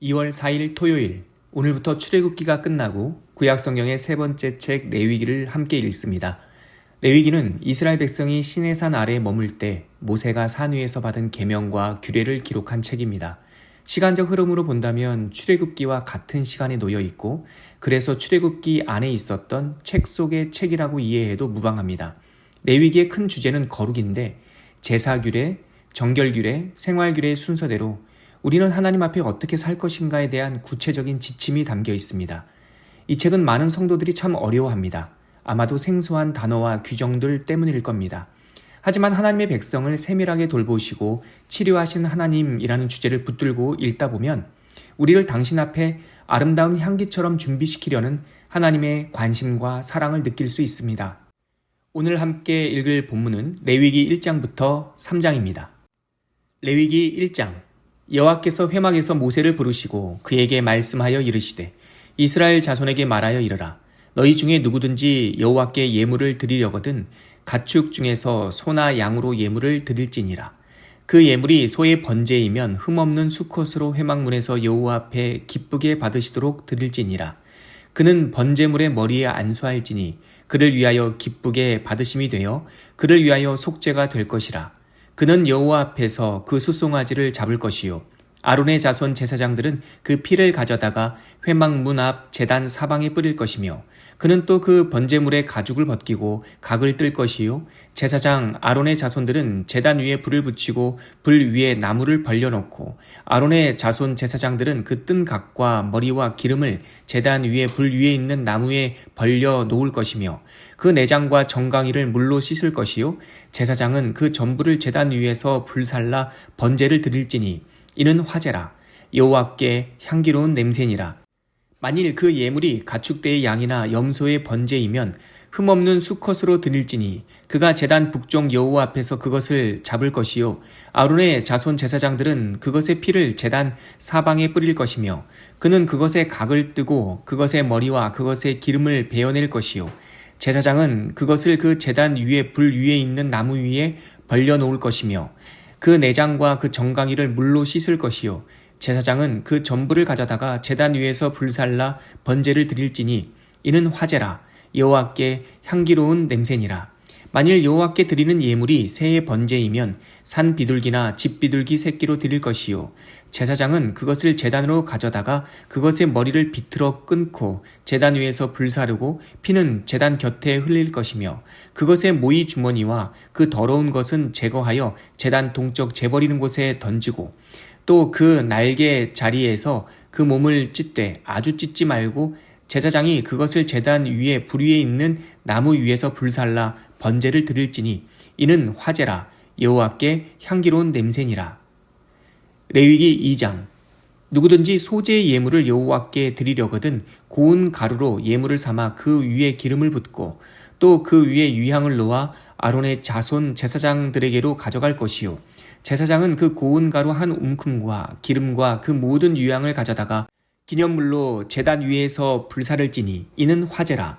2월 4일 토요일, 오늘부터 출애굽기가 끝나고 구약성경의 세 번째 책 레위기를 함께 읽습니다. 레위기는 이스라엘 백성이 시내산 아래에 머물 때 모세가 산 위에서 받은 계명과 규례를 기록한 책입니다. 시간적 흐름으로 본다면 출애굽기와 같은 시간에 놓여 있고, 그래서 출애굽기 안에 있었던 책 속의 책이라고 이해해도 무방합니다. 레위기의 큰 주제는 거룩인데, 제사 규례, 정결 규례, 생활 규례의 순서대로 우리는 하나님 앞에 어떻게 살 것인가에 대한 구체적인 지침이 담겨 있습니다. 이 책은 많은 성도들이 참 어려워합니다. 아마도 생소한 단어와 규정들 때문일 겁니다. 하지만 하나님의 백성을 세밀하게 돌보시고 치료하신 하나님이라는 주제를 붙들고 읽다 보면 우리를 당신 앞에 아름다운 향기처럼 준비시키려는 하나님의 관심과 사랑을 느낄 수 있습니다. 오늘 함께 읽을 본문은 레위기 1장부터 3장입니다. 레위기 1장. 여호와께서 회막에서 모세를 부르시고 그에게 말씀하여 이르시되, 이스라엘 자손에게 말하여 이르라. 너희 중에 누구든지 여호와께 예물을 드리려거든 가축 중에서 소나 양으로 예물을 드릴지니라. 그 예물이 소의 번제이면 흠없는 수컷으로 회막문에서 여호와 앞에 기쁘게 받으시도록 드릴지니라. 그는 번제물의 머리에 안수할지니 그를 위하여 기쁘게 받으심이 되어 그를 위하여 속죄가 될 것이라. 그는 여호와 앞에서 그 숫송아지를 잡을 것이요, 아론의 자손 제사장들은 그 피를 가져다가 회막문 앞 제단 사방에 뿌릴 것이며, 그는 또 그 번제물의 가죽을 벗기고 각을 뜰 것이요, 제사장 아론의 자손들은 제단 위에 불을 붙이고 불 위에 나무를 벌려놓고, 아론의 자손 제사장들은 그 뜬 각과 머리와 기름을 제단 위에 불 위에 있는 나무에 벌려 놓을 것이며, 그 내장과 정강이를 물로 씻을 것이요, 제사장은 그 전부를 제단 위에서 불살라 번제를 드릴지니 이는 화제라. 여호와께 향기로운 냄새니라. 만일 그 예물이 가축대의 양이나 염소의 번제이면 흠없는 수컷으로 드릴지니 그가 제단 북쪽 여호와 앞에서 그것을 잡을 것이요, 아론의 자손 제사장들은 그것의 피를 제단 사방에 뿌릴 것이며, 그는 그것의 각을 뜨고 그것의 머리와 그것의 기름을 베어낼 것이요, 제사장은 그것을 그 제단 위에 불 위에 있는 나무 위에 벌려 놓을 것이며, 그 내장과 그 정강이를 물로 씻을 것이요, 제사장은 그 전부를 가져다가 제단 위에서 불살라 번제를 드릴지니 이는 화제라. 여호와께 향기로운 냄새니라. 만일 여호와께 드리는 예물이 새의 번제이면 산 비둘기나 집 비둘기 새끼로 드릴 것이요, 제사장은 그것을 제단으로 가져다가 그것의 머리를 비틀어 끊고 제단 위에서 불사르고 피는 제단 곁에 흘릴 것이며, 그것의 모이 주머니와 그 더러운 것은 제거하여 제단 동쪽 재버리는 곳에 던지고, 또 그 날개 자리에서 그 몸을 찢되 아주 찢지 말고 제사장이 그것을 제단 위에 불 위에 있는 나무 위에서 불살라 번제를 드릴지니 이는 화제라. 여호와께 향기로운 냄새니라. 레위기 2장. 누구든지 소재의 예물을 여호와께 드리려거든 고운 가루로 예물을 삼아 그 위에 기름을 붓고 또 그 위에 유향을 놓아 아론의 자손 제사장들에게로 가져갈 것이요, 제사장은 그 고운 가루 한 움큼과 기름과 그 모든 유향을 가져다가 기념물로 제단 위에서 불사를지니 이는 화제라.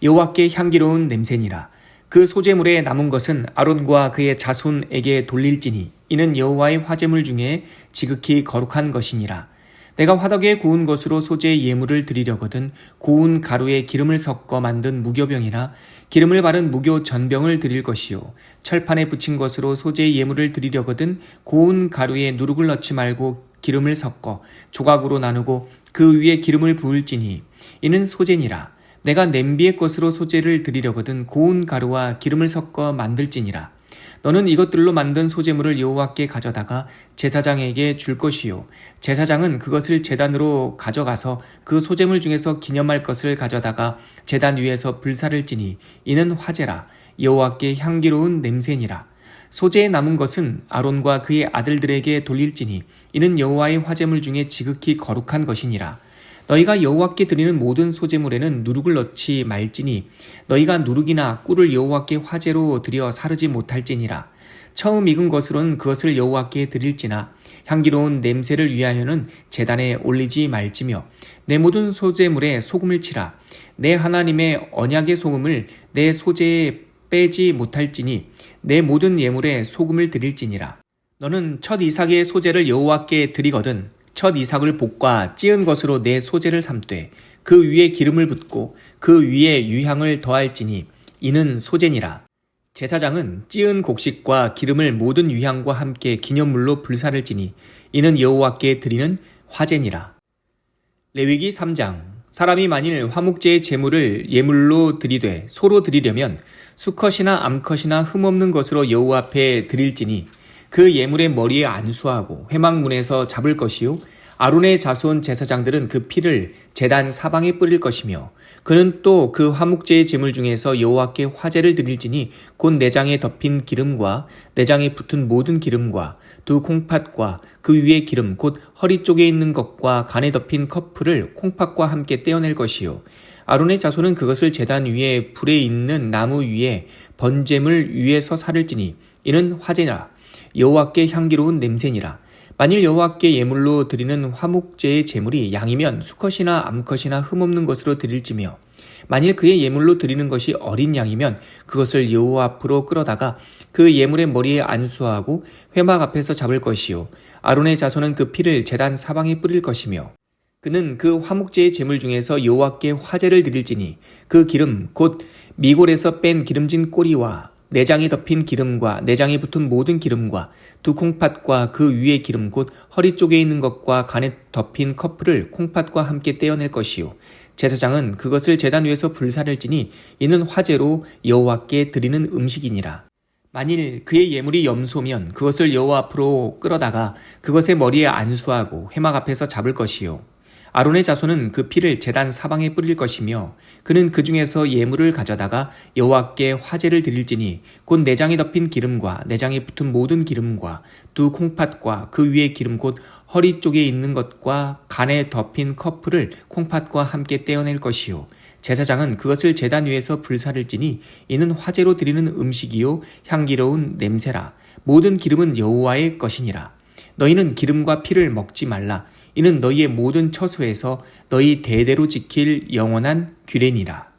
여호와께 향기로운 냄새니라. 그 소제물에 남은 것은 아론과 그의 자손에게 돌릴지니 이는 여호와의 화제물 중에 지극히 거룩한 것이니라. 내가 화덕에 구운 것으로 소제의 예물을 드리려거든 고운 가루에 기름을 섞어 만든 무교병이나 기름을 바른 무교 전병을 드릴 것이요, 철판에 붙인 것으로 소제의 예물을 드리려거든 고운 가루에 누룩을 넣지 말고 기름을 섞어 조각으로 나누고 그 위에 기름을 부을지니 이는 소제니라. 내가 냄비의 것으로 소제를 드리려거든 고운 가루와 기름을 섞어 만들지니라. 너는 이것들로 만든 소제물을 여호와께 가져다가 제사장에게 줄 것이요, 제사장은 그것을 제단으로 가져가서 그 소제물 중에서 기념할 것을 가져다가 제단 위에서 불사를지니 이는 화제라. 여호와께 향기로운 냄새니라. 소제에 남은 것은 아론과 그의 아들들에게 돌릴지니 이는 여호와의 화제물 중에 지극히 거룩한 것이니라. 너희가 여호와께 드리는 모든 소제물에는 누룩을 넣지 말지니 너희가 누룩이나 꿀을 여호와께 화제로 드려 사르지 못할지니라. 처음 익은 것으로는 그것을 여호와께 드릴지나 향기로운 냄새를 위하여는 제단에 올리지 말지며, 내 모든 소제물에 소금을 치라. 내 하나님의 언약의 소금을 내 소제에 빼지 못할지니 내 모든 예물에 소금을 드릴지니라. 너는 첫 이삭의 소제를 여호와께 드리거든 첫 이삭을 볶아 찌은 것으로 내 소재를 삼되 그 위에 기름을 붓고 그 위에 유향을 더할지니 이는 소재니라. 제사장은 찌은 곡식과 기름을 모든 유향과 함께 기념물로 불사를 지니 이는 여호와께 드리는 화제니라. 레위기 3장. 사람이 만일 화목제의 제물을 예물로 드리되 소로 드리려면 수컷이나 암컷이나 흠없는 것으로 여호와 앞에 드릴지니 그 예물의 머리에 안수하고 회막문에서 잡을 것이요 아론의 자손 제사장들은 그 피를 제단 사방에 뿌릴 것이며 그는 또 그 화목제의 제물 중에서 여호와께 화제를 드릴지니 곧 내장에 덮인 기름과 내장에 붙은 모든 기름과 두 콩팥과 그 위에 기름 곧 허리 쪽에 있는 것과 간에 덮인 커플을 콩팥과 함께 떼어낼 것이요 아론의 자손은 그것을 제단 위에 불에 있는 나무 위에 번제물 위에서 사를지니 이는 화제라. 여호와께 향기로운 냄새니라. 만일 여호와께 예물로 드리는 화목제의 제물이 양이면 수컷이나 암컷이나 흠없는 것으로 드릴지며 만일 그의 예물로 드리는 것이 어린 양이면 그것을 여호와 앞으로 끌어다가 그 예물의 머리에 안수하고 회막 앞에서 잡을 것이요 아론의 자손은 그 피를 제단 사방에 뿌릴 것이며 그는 그 화목제의 제물 중에서 여호와께 화제를 드릴지니 그 기름 곧 미골에서 뺀 기름진 꼬리와 내장에 덮인 기름과 내장에 붙은 모든 기름과 두 콩팥과 그 위에 기름 곧 허리 쪽에 있는 것과 간에 덮인 커플을 콩팥과 함께 떼어낼 것이요 제사장은 그것을 제단 위에서 불사를 지니 이는 화제로 여호와께 드리는 음식이니라. 만일 그의 예물이 염소면 그것을 여호와 앞으로 끌어다가 그것의 머리에 안수하고 회막 앞에서 잡을 것이요 아론의 자손은 그 피를 제단 사방에 뿌릴 것이며 그는 그 중에서 예물을 가져다가 여호와께 화제를 드릴지니 곧 내장에 덮인 기름과 내장에 붙은 모든 기름과 두 콩팥과 그 위에 기름 곧 허리 쪽에 있는 것과 간에 덮인 커플을 콩팥과 함께 떼어낼 것이요 제사장은 그것을 제단 위에서 불사를 지니 이는 화제로 드리는 음식이요 향기로운 냄새라. 모든 기름은 여호와의 것이니라. 너희는 기름과 피를 먹지 말라. 이는 너희의 모든 처소에서 너희 대대로 지킬 영원한 규례니라.